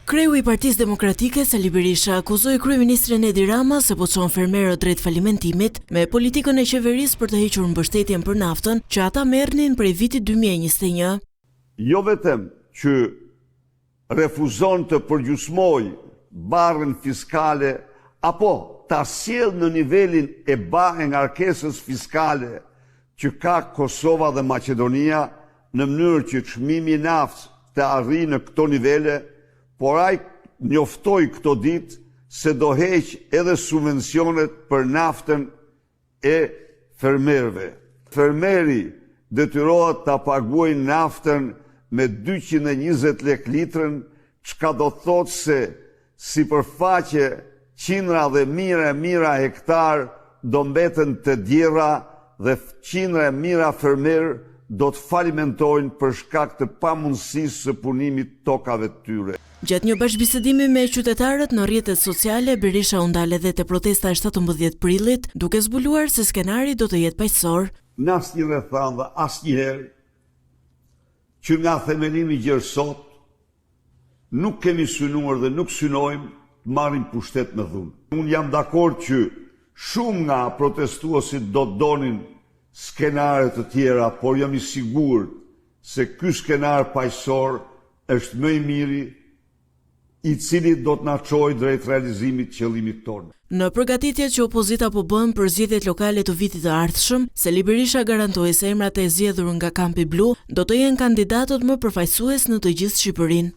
Kreu i Partisë Demokratike Sali Berisha akuzoi kryeministrin Edi Rama se po çon fermerët drejt falimentimit me politikën e qeverisë për të hequr mbështetjen për naftën që ata merrnin prej vitit 2021. Jo vetëm që refuzon të përgjysmoj barrën fiskale apo ta sjell në nivelin e ngarkesës fiskale që ka Kosova dhe Maqedonia në mënyrë që çmimi i naftës të arrijë në këto nivele, por ai njoftoi këto ditë se do heq edhe subvencionet për naftën e fermerëve. Fermeri detyrohet ta paguajë naftën me 220 lek litrën, çka do thotë se sipërfaqe qindra dhe mijëra hektar do mbeten të djera dhe qindra e mijëra fermerë do të falimentojnë për shkak të pamundësisë së punimit tokave të tyre. Gjatë një bashkëbisedimi me qytetarët në rrjetet sociale, Berisha u ndal edhe te protesta e 17 prillit, duke zbuluar se skenari do të jetë paqësor. Në asnjë rrethant dhe asnjëherë që nga themelimi gjerësot nuk kemi synuar dhe nuk synojmë të marrim pushtet me dhunë. Unë jam dakord që shumë nga protestuesit do të donin skenare të tjera, por jam i sigurt se ky skenar paqësor është më i miri, i cili do të na çojë drejt realizimit të qëllimit tonë. Në përgatitjet që opozita po bën për zgjedhjet lokale të vitit të ardhshëm, Sali Berisha garantoi se emrat e zgjedhur nga Kampi Blu do të jenë kandidatët më përfaqësues në të gjithë Shqipërinë.